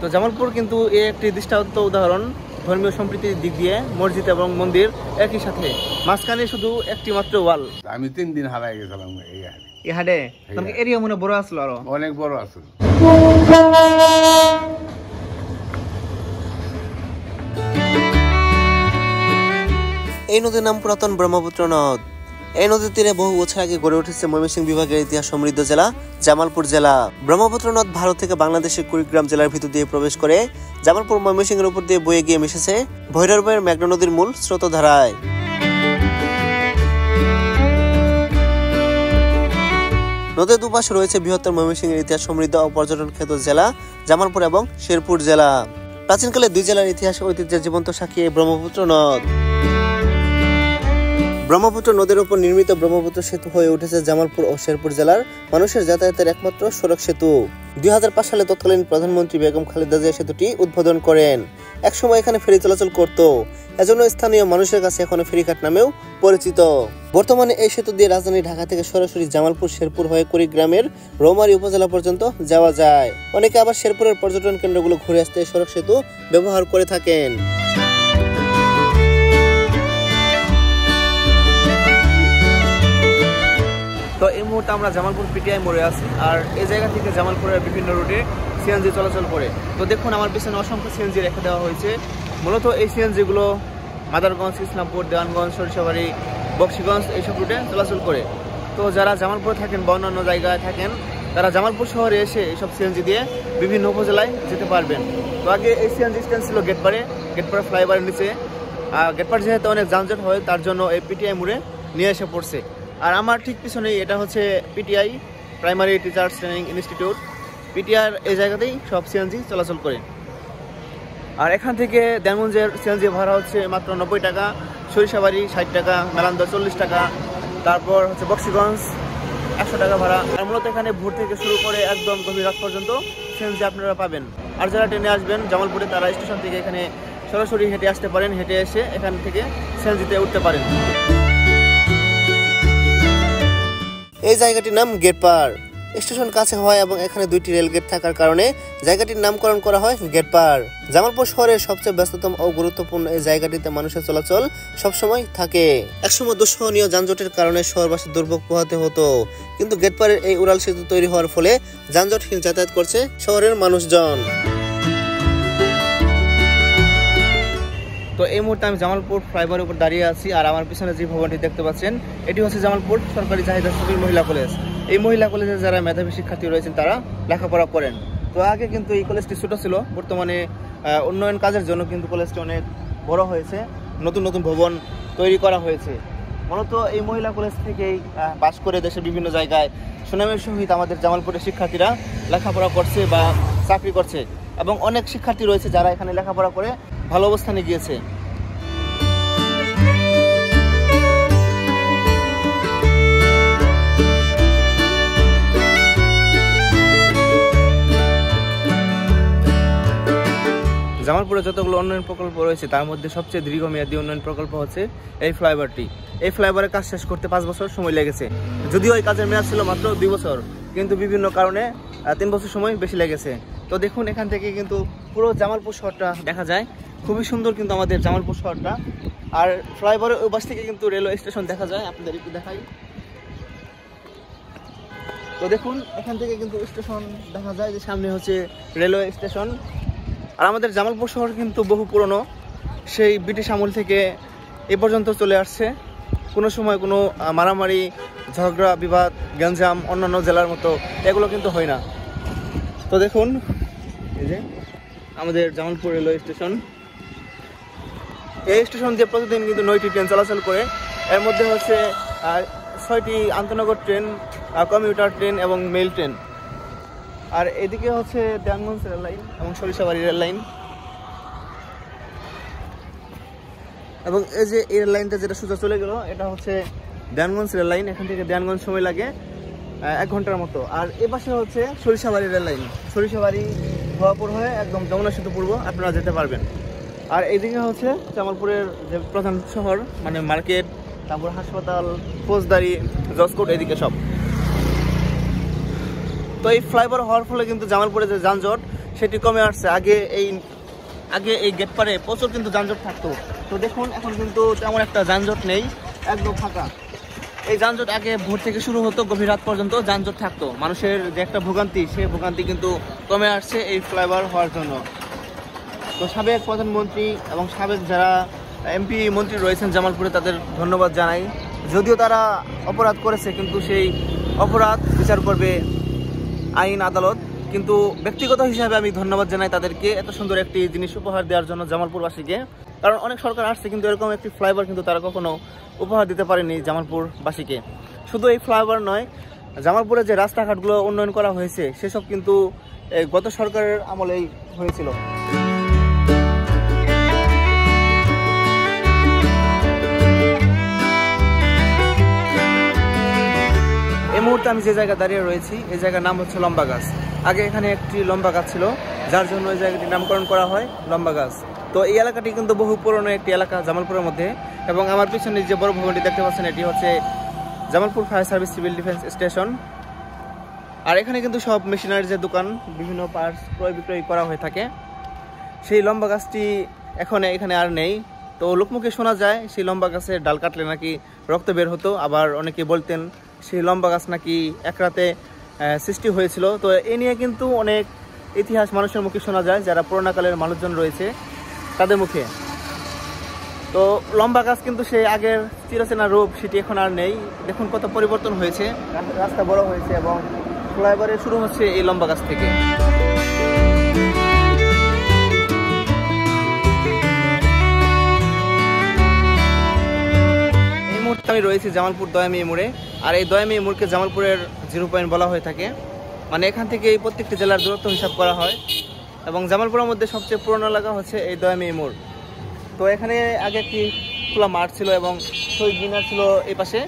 তো জামালপুর কিন্তু একটি দৃষ্টান্ত উদাহরণ ধর্মীয় সম্প্রীতির দিক দিয়ে। মসজিদ এবং মন্দির একই সাথে, মাঝখানে শুধু একটি মাত্র ওয়াল। আমি 3 দিন হারাই গেছিলাম এই হাটে। এরিয়া মনে বড় আসলো, আরো অনেক বড় আছে। এই নদীর নাম পুরাতন ব্রহ্মপুত্র নদ। এই নদীর তীরে বহু বছর আগে গড়ে উঠেছে ময়মনসিংহ বিভাগের ইতিহাস সমৃদ্ধ জেলা জামালপুর জেলা। ব্রহ্মপুত্র নদ ভারত থেকে বাংলাদেশের কুড়িগ্রাম জেলার ভিতর দিয়ে প্রবেশ করে জামালপুর ময়মনসিংহের উপর দিয়ে বয়ে গিয়ে মিশেছে ভৈরবের মেঘনা নদীর মূল স্রোতধারায়। নদীর দুপাশে রয়েছে বৃহত্তর ময়মনসিংহের ইতিহাস সমৃদ্ধ ও পর্যটন খ্যাত জেলা জামালপুর এবং শেরপুর জেলা। প্রাচীনকালে দুই জেলার ইতিহাস ঐতিহ্যের জীবন্ত সাক্ষী এই ব্রহ্মপুত্র নদ। ব্রহ্মপুত্র নদীর উপর নির্মিত ব্রহ্মপুত্র সেতু হয়ে উঠেছে জামালপুর ও শেরপুর জেলার মানুষের যাতায়াতের একমাত্র সড়ক সেতু। 2005 সালে তৎকালীন প্রধানমন্ত্রী বেগম খালেদা জিয়া সেতুটি উদ্বোধন করেন। একসময় এখানে ফেরি চলাচল করত, এজন্য স্থানীয় মানুষের কাছে এখন ফেরিঘাট নামেও পরিচিত। বর্তমানে এই সেতু দিয়ে রাজধানী ঢাকা থেকে সরাসরি জামালপুর শেরপুর হয়ে কুড়িগ্রামের রৌমারী উপজেলা পর্যন্ত যাওয়া যায়। অনেকে আবার শেরপুরের পর্যটন কেন্দ্রগুলো ঘুরে আসতে সড়ক সেতু ব্যবহার করে থাকেন। তো এই মুহূর্তে আমরা জামালপুর পিটিআই মোড়ে আছি, আর এই জায়গা থেকে জামালপুরের বিভিন্ন রুটে সিএনজি চলাচল করে। তো দেখুন আমার পিছনে অসংখ্য সিএনজি রেখে দেওয়া হয়েছে। মূলত এই সিএনজিগুলো মাদারগঞ্জ, ইসলামপুর, দেওয়ানগঞ্জ, সরিষাবাড়ি, বক্সিগঞ্জ এইসব রুটে চলাচল করে। তো যারা জামালপুরে থাকেন বা অন্যান্য জায়গায় থাকেন, তারা জামালপুর শহরে এসে এইসব সিএনজি দিয়ে বিভিন্ন উপজেলায় যেতে পারবেন। তো আগে এই সিএনজি স্ট্যান্ড ছিল গেটপাড়ে ফ্লাইওভারের নিচে। গেটপাড় যেহেতু অনেক যানজট হয়, তার জন্য এই পিটিআই মোড়ে নিয়ে এসে পড়ছে। আর আমার ঠিক পিছনেই এটা হচ্ছে PTI primary teachers training institute. PTR এই জায়গাতেই সব সিএনজি চলাচল করে। আর এখান থেকে দেওয়ানগঞ্জের সিএনজি ভাড়া হচ্ছে মাত্র 90 টাকা, সরিষাবাড়ি 60 টাকা, মেলান্দা 40 টাকা, তারপর হচ্ছে বক্সিগঞ্জ 100 টাকা ভাড়া। আর মূলত এখানে ভোর থেকে শুরু করে একদম গভীর রাত পর্যন্ত সিএনজি আপনারা পাবেন। আর যারা ট্রেনে আসবেন জামালপুরে, তারা স্টেশন থেকে এখানে সরাসরি হেঁটে আসতে পারেন, হেঁটে এসে এখান থেকে সিএনজিতে উঠতে পারেন। এই জায়গাটির নাম গেটপাড়। স্টেশন কাছে হয় এবং এখানে 2টি রেল গেট থাকার কারণে জায়গাটির নামকরণ করা হয় গেটপাড়। জামালপুর শহরের সবচেয়ে ব্যস্ততম ও গুরুত্বপূর্ণ এই জায়গাটিতে মানুষের চলাচল সবসময় থাকে। একসময় দুঃসহনীয় যানজটের কারণে শহরবাসী দুর্ভোগ পোহাতে হতো, কিন্তু গেটপাড়ের এই উড়াল সেতু তৈরি হওয়ার ফলে যানজটহীন যাতায়াত করছে শহরের মানুষজন। তো এই মুহূর্তে আমি জামালপুর ফ্লাইওভারের উপর দাঁড়িয়ে আছি, আর আমার পিছনে যে ভবনটি দেখতে পাচ্ছেন, এটি হচ্ছে জামালপুর সরকারি জাহিদা সফির মহিলা কলেজ। এই মহিলা কলেজে যারা মেধাবী শিক্ষার্থী রয়েছেন, তারা লেখাপড়া করেন। তো আগে কিন্তু এই কলেজটি ছোট ছিল, বর্তমানে উন্নয়ন কাজের জন্য কিন্তু কলেজটি অনেক বড় হয়েছে, নতুন নতুন ভবন তৈরি করা হয়েছে। মূলত এই মহিলা কলেজ থেকেই পাশ করে দেশের বিভিন্ন জায়গায় সুনামের সহিত আমাদের জামালপুরের শিক্ষার্থীরা লেখাপড়া করছে বা চাকরি করছে, এবং অনেক শিক্ষার্থী রয়েছে যারা এখানে লেখাপড়া করে ভালো অবস্থানে গিয়েছে। জামালপুরে যতগুলো উন্নয়ন প্রকল্প রয়েছে, তার মধ্যে সবচেয়ে দীর্ঘমেয়াদী উন্নয়ন প্রকল্প হচ্ছে এই ফ্লাইওভারটি। এই ফ্লাইওভারের কাজ শেষ করতে 5 বছর সময় লেগেছে। যদিও এই কাজের মেয়াদ ছিল মাত্র 2 বছর, কিন্তু বিভিন্ন কারণে 3 বছর সময় বেশি লেগেছে। তো দেখুন এখান থেকে কিন্তু পুরো জামালপুর শহরটা দেখা যায়, খুবই সুন্দর কিন্তু আমাদের জামালপুর শহরটা। আর ফ্লাইওভারের ওই পাশ থেকে কিন্তু রেলওয়ে স্টেশন দেখা যায়, আপনাদের একটু দেখাই। তো দেখুন এখান থেকে কিন্তু স্টেশন দেখা যায়, যে সামনে হচ্ছে রেলওয়ে স্টেশন। আর আমাদের জামালপুর শহর কিন্তু বহু পুরনো, সেই ব্রিটিশ আমল থেকে এ পর্যন্ত চলে আসছে। কোনো সময় কোনো মারামারি, ঝগড়া, বিবাদ, গ্যাঞ্জাম অন্যান্য জেলার মতো এগুলো কিন্তু হয় না। তো দেখুন এই যে আমাদের জামালপুর রেলওয়ে স্টেশন। এই স্টেশন দিয়ে প্রতিদিন কিন্তু 9টি ট্রেন চলাচল করে। এর মধ্যে হচ্ছে 6টি আন্তনগর ট্রেন, কমিউটার ট্রেন এবং মেল ট্রেন। আর এদিকে হচ্ছে দেওয়ানগঞ্জ রেল লাইন এবং সরিষাবাড়ি রেল লাইন। এবং এই যে এই রেল লাইনটা যেটা সোজা চলে গেল, এটা হচ্ছে দেওয়ানগঞ্জ রেল লাইন। এখান থেকে দেওয়ানগঞ্জ সময় লাগে 1 ঘন্টার মতো। আর এ পাশে হচ্ছে সরিষাবাড়ি রেল লাইন। সরিষাবাড়ি ভবাপুর হয়ে একদম যমুনা সেতু পূর্ব আপনারা যেতে পারবেন। আর এইদিকে হচ্ছে জামালপুরের যে প্রধান শহর, মানে মার্কেট, তারপর হাসপাতাল, ফৌজদারি, জজকোর্ট, এদিকে সব। তো এই ফ্লাইওভার হওয়ার ফলে কিন্তু জামালপুরে যে যানজট, সেটি কমে আসছে। আগে এই গেট পারে প্রচুর কিন্তু যানজট থাকতো। তো দেখুন এখন কিন্তু তেমন একটা যানজট নেই, একদম ফাঁকা। এই যানজট আগে ভোর থেকে শুরু হতো, গভীর রাত পর্যন্ত যানজট থাকতো। মানুষের যে একটা ভোগান্তি, সেই ভোগান্তি কিন্তু কমে আসছে এই ফ্লাইওভার হওয়ার জন্য। তো সাবেক প্রধানমন্ত্রী এবং সাবেক যারা এমপি মন্ত্রী রয়েছেন জামালপুরে, তাদের ধন্যবাদ জানাই। যদিও তারা অপরাধ করেছে, কিন্তু সেই অপরাধ বিচার করবে আইন আদালত। কিন্তু ব্যক্তিগত হিসাবে আমি ধন্যবাদ জানাই তাদেরকে এত সুন্দর একটি জিনিস উপহার দেওয়ার জন্য জামালপুরবাসীকে। কারণ অনেক সরকার আসছে, কিন্তু এরকম একটি ফ্লাইওভার কিন্তু তারা কখনো উপহার দিতে পারেনি জামালপুরবাসীকে। শুধু এই ফ্লাইওভার নয়, জামালপুরে যে রাস্তাঘাটগুলো উন্নয়ন করা হয়েছে সেসব কিন্তু গত সরকারের আমলেই হয়েছিল। এই মুহূর্তে আমি যে জায়গায় দাঁড়িয়ে রয়েছি, এই জায়গার নাম হচ্ছে লম্বা গাছ। আগে এখানে একটি লম্বা গাছ ছিল, যার জন্য এই জায়গাটির নামকরণ করা হয় লম্বা গাছ। তো এই এলাকাটি কিন্তু বহু পুরনো একটি এলাকা জামালপুরের মধ্যে। এবং আমার পিছনে যে বড় ভবনটি দেখতে পাচ্ছেন, এটি হচ্ছে Jamalpur fire service civil defence station. আর এখানে কিন্তু সব মেশিনারির যে দোকান, বিভিন্ন পার্টস ক্রয় বিক্রয় করা হয়ে থাকে। সেই লম্বা গাছটি এখন এখানে আর নেই। তো লোকমুখে শোনা যায় সেই লম্বা গাছের ডাল কাটলে নাকি রক্ত বের হতো। আবার অনেকে বলতেন সেই লম্বা গাছ নাকি এক রাতে সৃষ্টি হয়েছিল। তো এ নিয়ে কিন্তু অনেক ইতিহাস মানুষের মুখে শোনা যায়, যারা পুরোনোকালের মানুষজন রয়েছে তাদের মুখে। তো লম্বা গাছ কিন্তু সেই আগের চিরচেনা রূপ সেটি এখন আর নেই। দেখুন কত পরিবর্তন হয়েছে, রাস্তা বড় হয়েছে এবং ফ্লাইওভারে শুরু হচ্ছে এই লম্বা গাছ থেকে। এই মুহূর্তে আমি রয়েছি জামালপুর দয়ামি মোড়ে। আর এই দয়ামি মোড়কে জামালপুরের 0 পয়েন্ট বলা হয়ে থাকে। মানে এখান থেকে এই প্রত্যেকটি জেলার দূরত্ব হিসাব করা হয়। এবং জামালপুরের মধ্যে সবচেয়ে পুরনো এলাকা হচ্ছে এই দয়ামি মোড়। তো এখানে আগে একটি খোলা মাঠ ছিল এবং শহীদ মিনার ছিল এই পাশে।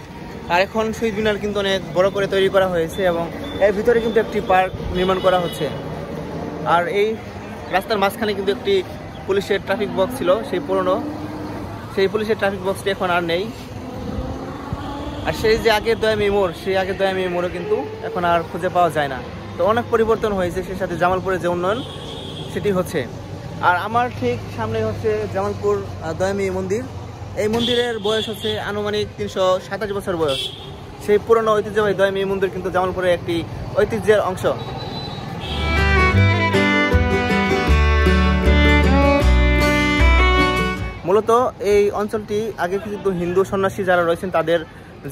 আর এখন শহীদ মিনার কিন্তু অনেক বড় করে তৈরি করা হয়েছে এবং এর ভিতরে কিন্তু একটি পার্ক নির্মাণ করা হচ্ছে। আর এই রাস্তার মাঝখানে কিন্তু একটি পুলিশের ট্রাফিক বক্স ছিল, সেই পুলিশের ট্রাফিক বক্সটি এখন আর নেই। আর সেই যে আগের দয়ামি মোড়, সেই আগের দয়ামি মোড়ও কিন্তু এখন আর খুঁজে পাওয়া যায় না। তো অনেক পরিবর্তন হয়েছে, সেই সাথে জামালপুরের যে উন্নয়ন সেটি হচ্ছে। আর আমার ঠিক সামনে হচ্ছে জামালপুর দয়ামি মন্দির। এই মন্দিরের বয়স হচ্ছে আনুমানিক 327 বছর বয়স। সেই পুরনো ঐতিহ্যবাহী দয়ামি মন্দির কিন্তু জামালপুরের একটি ঐতিহ্যের অংশ। মূলত এই অঞ্চলটি আগে কিন্তু হিন্দু সন্ন্যাসী যারা রয়েছেন তাদের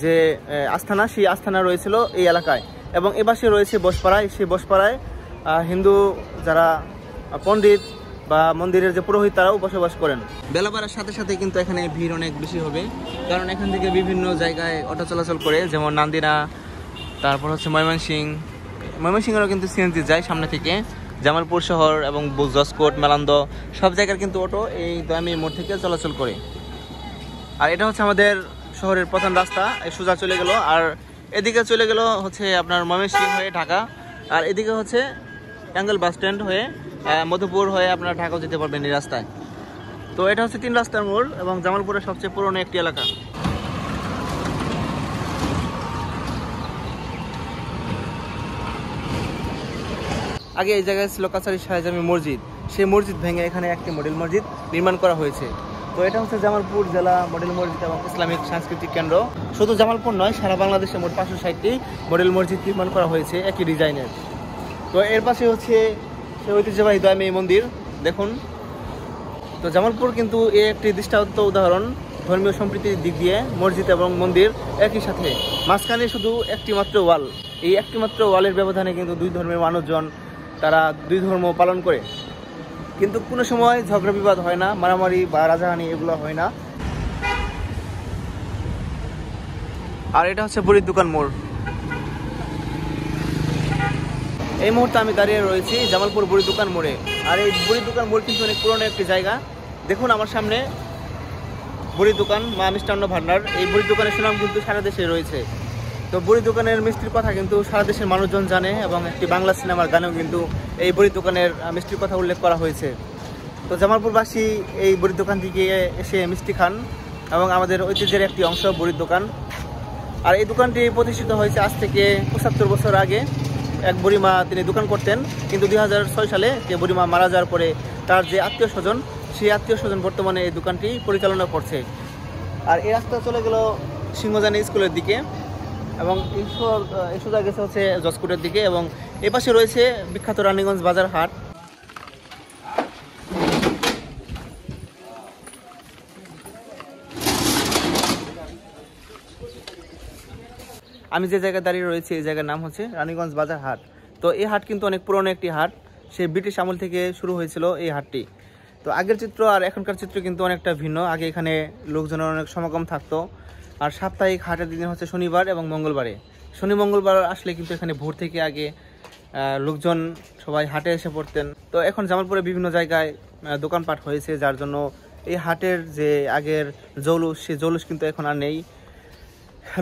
যে আস্থানা, সেই আস্থানা রয়েছিল এই এলাকায়। এবং এপাশে রয়েছে বসপাড়ায়, সেই বসপাড়ায় হিন্দু যারা পণ্ডিত বা মন্দিরের যে পুরোহিত তারাও বসবাস করেন। বেলা বাড়ার সাথে সাথে কিন্তু এখানে ভিড় অনেক বেশি হবে, কারণ এখান থেকে বিভিন্ন জায়গায় অটো চলাচল করে, যেমন নান্দিনা, তারপর হচ্ছে ময়মনসিংহেরও কিন্তু সিএনজি যায় সামনে থেকে। জামালপুর শহর এবং জসকোট, মেলান্দ সব জায়গার কিন্তু অটো এই দয়ামি মোড় থেকে চলাচল করে। আর এটা হচ্ছে আমাদের শহরের প্রধান রাস্তা, এই সোজা চলে গেল। আর এদিকে চলে গেল হচ্ছে আপনার ময়মনসিংহ হয়ে ঢাকা। আর এদিকে হচ্ছে টাঙ্গাইল বাস স্ট্যান্ড হয়ে মধুপুর হয়ে আপনারা ঢাকাও যেতে পারবেন এই রাস্তায়। তো এটা হচ্ছে 3 রাস্তার মোড় এবং জামালপুরের সবচেয়ে পুরনো একটি এলাকা। আগে এই জায়গায় ছিল কাছারি শাহজামি মসজিদ। সেই মসজিদ ভেঙে এখানে একটি মডেল মসজিদ নির্মাণ করা হয়েছে। তো এটা হচ্ছে জামালপুর জেলা মডেল মসজিদ এবং ইসলামিক সাংস্কৃতিক কেন্দ্র। শুধু জামালপুর নয়, সারা বাংলাদেশে মোট 560টি মডেল মসজিদ নির্মাণ করা হয়েছে একই ডিজাইনের। তো এর পাশে হচ্ছে সেই ঐতিহ্যবাহী দয়ামি মন্দির দেখুন। তো জামালপুর কিন্তু একটি দৃষ্টান্ত উদাহরণ ধর্মীয় সম্প্রীতির দিক দিয়ে, মসজিদ এবং মন্দির একই সাথে, মাঝখানে শুধু একটি মাত্র ওয়াল। এই একটি মাত্র ওয়ালের ব্যবধানে কিন্তু দুই ধর্মের মানুষজন তারা দুই ধর্ম পালন করে, কিন্তু কোনো সময় ঝগড়া বিবাদ হয় না, মারামারি বা রাজাহানি এগুলো হয় না। আর এটা হচ্ছে বুড়ির দোকান মোড়। এই মুহূর্তে আমি দাঁড়িয়ে রয়েছি জামালপুর বুড়ির দোকান মোড়ে। আর এই বুড়ির দোকান মোড় কিন্তু অনেক পুরনো একটি জায়গা। দেখুন আমার সামনে বুড়ির দোকান মা মিষ্টান্ন ভান্ডার। এই বুড়ির দোকানের সুনাম কিন্তু সারা দেশে রয়েছে। তো বুড়ির দোকানের মিষ্টির কথা কিন্তু সারা দেশের মানুষজন জানে এবং একটি বাংলা সিনেমার গানেও কিন্তু এই বুড়ির দোকানের মিষ্টির কথা উল্লেখ করা হয়েছে। তো জামালপুরবাসী এই বুড়ির দোকান থেকে এসে মিষ্টি খান এবং আমাদের ঐতিহ্যের একটি অংশ বুড়ির দোকান। আর এই দোকানটি প্রতিষ্ঠিত হয়েছে আজ থেকে 75 বছর আগে। এক বুড়িমা তিনি দোকান করতেন, কিন্তু 2006 সালে যে বুড়িমা মারা যাওয়ার পরে তার যে আত্মীয় স্বজন, সেই আত্মীয় স্বজন বর্তমানে এই দোকানটি পরিচালনা করছে। আর এই রাস্তা চলে গেল সিংহজানি স্কুলের দিকে এবং এই সোজা গেছে হচ্ছে জসকোটের দিকে, এবং এ পাশে রয়েছে বিখ্যাত রানীগঞ্জ বাজার হাট। আমি যে জায়গায় দাঁড়িয়ে রয়েছি এই জায়গার নাম হচ্ছে রানীগঞ্জ বাজার হাট। তো এই হাট কিন্তু অনেক পুরনো একটি হাট, সেই ব্রিটিশ আমল থেকে শুরু হয়েছিল এই হাটটি। তো আগের চিত্র আর এখনকার চিত্র কিন্তু অনেকটা ভিন্ন। আগে এখানে লোকজনের অনেক সমাগম থাকতো, আর সাপ্তাহিক হাটের দিন হচ্ছে শনিবার এবং মঙ্গলবারে। শনি মঙ্গলবার আসলে কিন্তু এখানে ভোর থেকে আগে লোকজন সবাই হাটে এসে পড়তেন। তো এখন জামালপুরে বিভিন্ন জায়গায় দোকানপাট হয়েছে, যার জন্য এই হাটের যে আগের জৌলুস, সেই জৌলুস কিন্তু এখন আর নেই।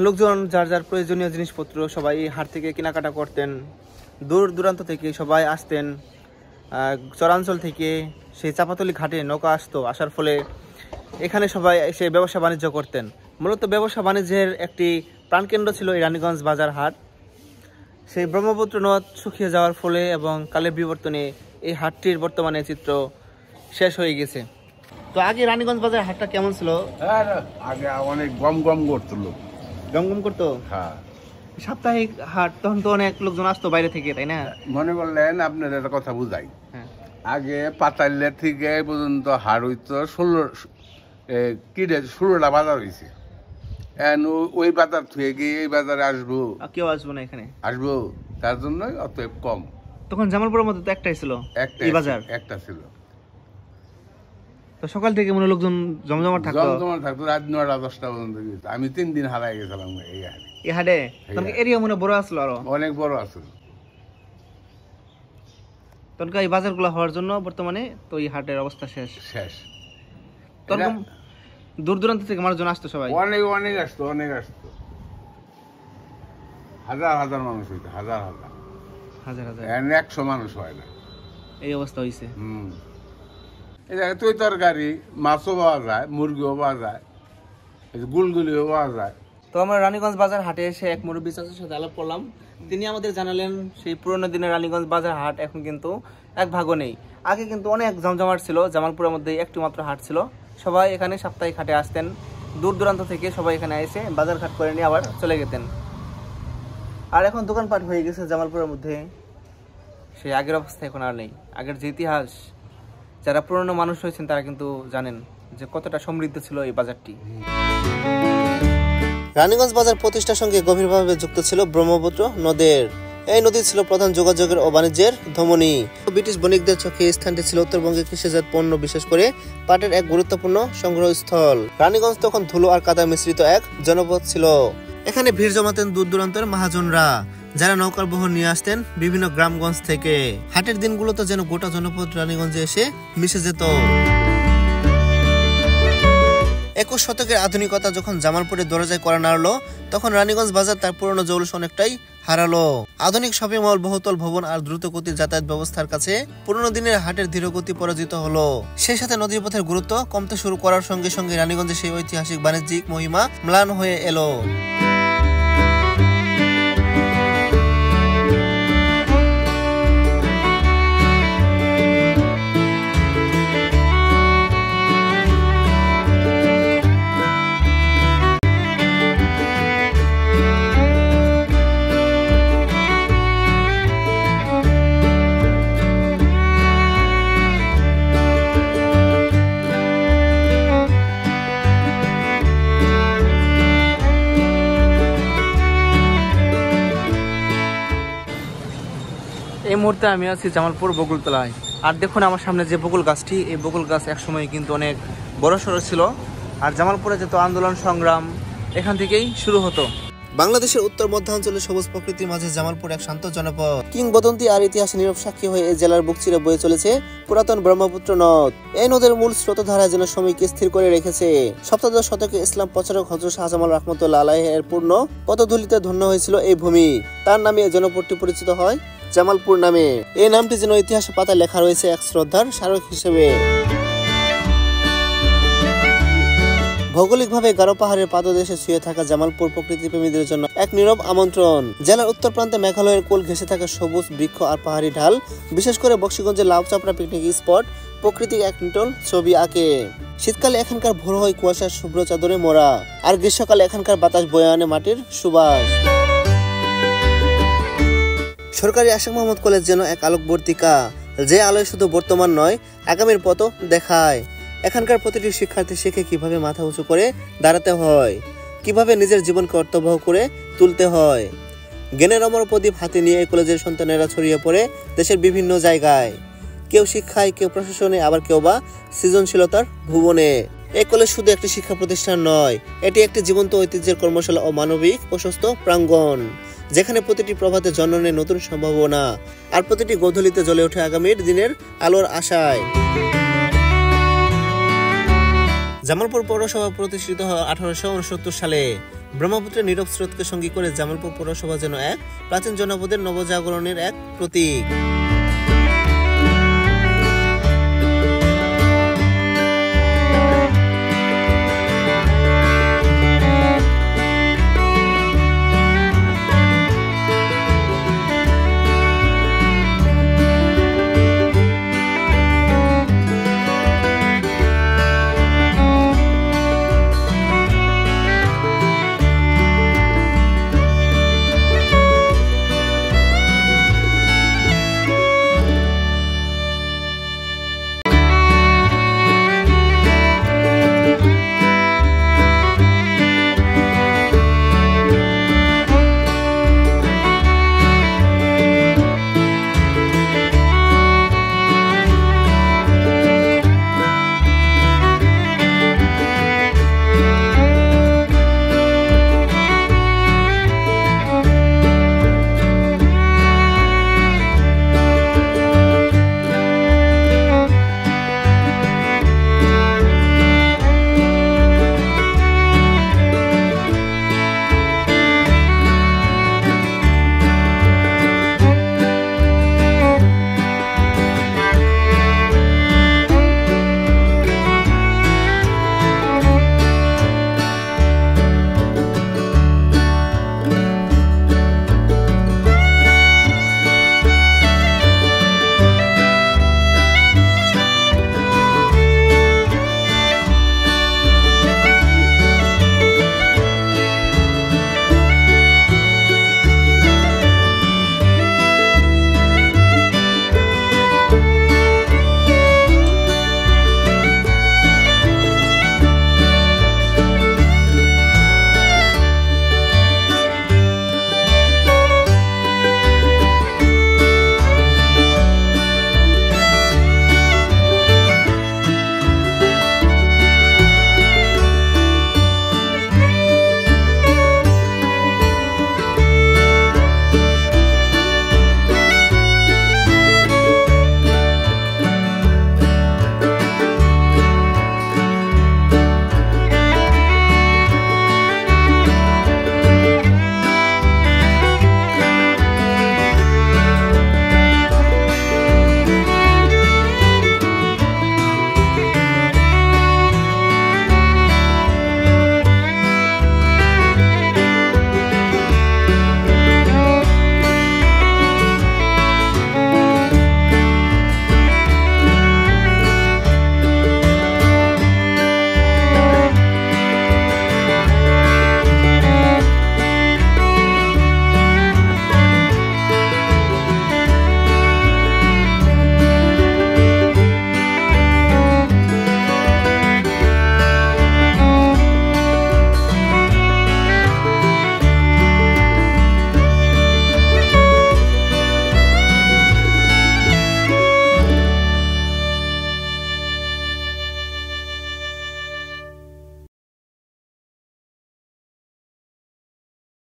লোকজন যার যার প্রয়োজনীয় জিনিসপত্র সবাই এই হাট থেকে কেনাকাটা করতেন। দূর দূরান্ত থেকে সবাই আসতেন, চরাঞ্চল থেকে সেই চাপাতলি ঘাটে নৌকা আসতো, আসার ফলে এখানে সবাই এসে ব্যবসা বাণিজ্য করতেন। মূলত ব্যবসা বাণিজ্যের একটি প্রাণকেন্দ্র ছিল এই রানীগঞ্জ বাজার হাট। সেই ব্রহ্মপুত্র নদ শুকিয়ে যাওয়ার ফলে এবং কালের বিবর্তনে এই হাটটির বর্তমানে চিত্র শেষ হয়ে গেছে। তো আগে রানীগঞ্জ বাজার হাটটা কেমন ছিল? আগে অনেক গম গম করতো লোক, গমগম করতো। হ্যাঁ, সাপ্তাহিক হাট তখন তো অনেক লোকজন আসতো বাইরে থেকে, তাই না? মনে করলেন আপনার একটা কথা বুঝাই। হ্যাঁ। আগে পাতাল্লা থেকে পর্যন্ত হাট হইতো 16টা বাজার হয়েছে। ওই বাজার থেকে গিয়ে এই বাজারে আসবো, কেউ আসবো না এখানে, আসবো তার জন্যই অতএব কম। তখন জামালপুরের মধ্যে তো একটাই ছিল, এই বাজার একটা ছিল। তো সকাল থেকে মনে লোকজন জমজমাট থাকতো, রাত 9টা 10টা পর্যন্ত। আমি 3 দিন হারাই গেছিলাম এই হাটে। তখন এরিয়া মনে বড় আসলো, আরো অনেক বড় আসলো। তখন এই বাজারগুলো হওয়ার জন্য বর্তমানে তো এই হাটের অবস্থা শেষ। তখন দূর দূরান্ত থেকে মানুষজন আসতো, সবাই অনেক আসতো। হাজার মানুষ হইতো, হাজার 100 মানুষ হয় না, এই অবস্থা হয়েছে। এই জায়গায় তুই তরকারি, মাছও পাওয়া যায়, মুরগিও পাওয়া যায়, গুলগুলিও পাওয়া যায়। তো আমরা রানীগঞ্জ বাজার হাটে এসে এক মুরব্বী চাচার সাথে আলাপ করলাম। তিনি আমাদের জানালেন সেই পুরোনো দিনের রানীগঞ্জ বাজার হাট এখন কিন্তু এক ভাগও নেই। আগে কিন্তু অনেক জমজমাট ছিল, জামালপুরের মধ্যে একটি মাত্র হাট ছিল। সবাই এখানে সাপ্তাহিক হাটে আসতেন, দূর দূরান্ত থেকে সবাই এখানে এসে বাজার ঘাট করে নিয়ে আবার চলে যেতেন। আর এখন দোকানপাট হয়ে গেছে জামালপুরের মধ্যে, সেই আগের অবস্থা এখন আর নেই। আগের যে ইতিহাস, যারা পুরনো মানুষ হয়েছেন তারা কিন্তু জানেন যে কতটা সমৃদ্ধ ছিল এই বাজারটি। রানীগঞ্জ বাজার প্রতিষ্ঠার সঙ্গে গভীরভাবে যুক্ত ছিল ব্রহ্মপুত্র নদের। এই নদী ছিল প্রধান যোগাযোগের ও বাণিজ্যের ধমনী। ব্রিটিশ বণিকদের চোখে এই স্থানটি ছিল উত্তরবঙ্গে কৃষিজাত পণ্য, বিশেষ করে পাটের এক গুরুত্বপূর্ণ সংগ্রহস্থল। রানীগঞ্জ তখন ধুলো আর কাদা মিশ্রিত এক জনপদ ছিল। এখানে ভিড় জমাতেন দূর দূরান্তের মহাজনরা, যারা নৌকার বহর নিয়ে আসতেন বিভিন্ন গ্রামগঞ্জ থেকে। হাটের দিনগুলোতে যেন গোটা জনপদ রানীগঞ্জে এসে মিশে যেত। 21 শতকের আধুনিকতা যখন জামালপুরের দরজায় কড়া নাড়লো, তখন রানীগঞ্জ বাজার তার পুরনো জৌলুস অনেকটাই হারালো। আধুনিক শপিং মল, বহুতল ভবন আর দ্রুতগতির যাতায়াত ব্যবস্থার কাছে পুরনো দিনের হাটের ধীরগতি পরাজিত হলো। সেই সাথে নদীর পথের গুরুত্ব কমতে শুরু করার সঙ্গে সঙ্গে রানীগঞ্জে সেই ঐতিহাসিক বাণিজ্যিক মহিমা ম্লান হয়ে এলো। এই মুহূর্তে আমি আছি জামালপুর বকুলতলায়। আর দেখুন আমার সামনে যে বকুল গাছটি, এই বকুল গাছ একসময় কিন্তু অনেক বড় সড়ো ছিল। আর জামালপুরে যত আন্দোলন সংগ্রাম এখান থেকেই শুরু হতো। বাংলাদেশের উত্তর মধ্যাঞ্চলের সবুজ প্রকৃতির মাঝে জামালপুর এক শান্ত জনপদ। কিংবদন্তি আর ইতিহাসের নীরব সাক্ষী হয়ে এই জেলার বুক চিরে বয়ে চলেছে পুরাতন ব্রহ্মপুত্র নদ। এই নদের মূল স্রোতধারা যেন সময়কে স্থির করে রেখেছে। সপ্তদশ শতকে ইসলাম প্রচারক হযরত শাহজামাল রাহমাতুল্লাহ আলাইহি এর পূর্ণ পদধূলিতে ধন্য হয়েছিল এই ভূমি। তার নামে এই জনপদটি পরিচিত হয় জামালপুর নামে। এই নামটি যেন ইতিহাসের পাতায় লেখা রয়েছে এক শ্রদ্ধার স্মারক হিসেবে। ভৌগোলিকভাবে গারো পাহাড়ের পাদদেশে শুয়ে থাকা জামালপুর প্রকৃতিপ্রেমীদের জন্য এক নীরব আমন্ত্রণ। জেলার উত্তর প্রান্তে মেঘালয়ের কোল ঘেঁষে থাকা সবুজ বৃক্ষ আর পাহাড়ি ঢাল, বিশেষ করে বক্সিগঞ্জের লাউ চাপড়া পিকনিক স্পট প্রকৃতিক এক নিটল ছবি আঁকে। শীতকালে এখানকার ভোর হয় কুয়াশার শুভ্র চাদরে মোড়া, আর গ্রীষ্মকালে এখানকার বাতাস বয়ে আনে মাটির সুবাস। সরকারি আশিক মোহাম্মদ কলেজ যেন এক আলোকবর্তিকা, যে আলোয় শুধু বর্তমান নয়, আগামীর পথও দেখায়। এখানকার প্রতিটি শিক্ষার্থী শিখে কিভাবে মাথা উঁচু করে দাঁড়াতে হয়, কিভাবে নিজের জীবনকে অর্থবহ করে তুলতে হয়। জ্ঞানের অমর প্রদীপ হাতে নিয়ে এই কলেজের সন্তানেরা ছড়িয়ে পড়ে দেশের বিভিন্ন জায়গায়, কেউ শিক্ষায়, কেউ প্রশাসনে, আবার কেউ বা সৃজনশীলতার ভুবনে। এই কলেজ শুধু একটি শিক্ষা প্রতিষ্ঠান নয়, এটি একটি জীবন্ত ঐতিহ্যের কর্মশালা ও মানবিক প্রশস্ত প্রাঙ্গণ, যেখানে প্রতিটি প্রভাতে জন্ম নেয় নতুন সম্ভাবনা, আর প্রতিটি গোধূলিতে জ্বলে ওঠে আগামীর দিনের আলোর আশায়। জামালপুর পৌরসভা প্রতিষ্ঠিত হয় 1869 সালে। ব্রহ্মপুত্রের নীরব স্রোতকে সঙ্গী করে জামালপুর পৌরসভা যেন এক প্রাচীন জনপদের নবজাগরণের এক প্রতীক।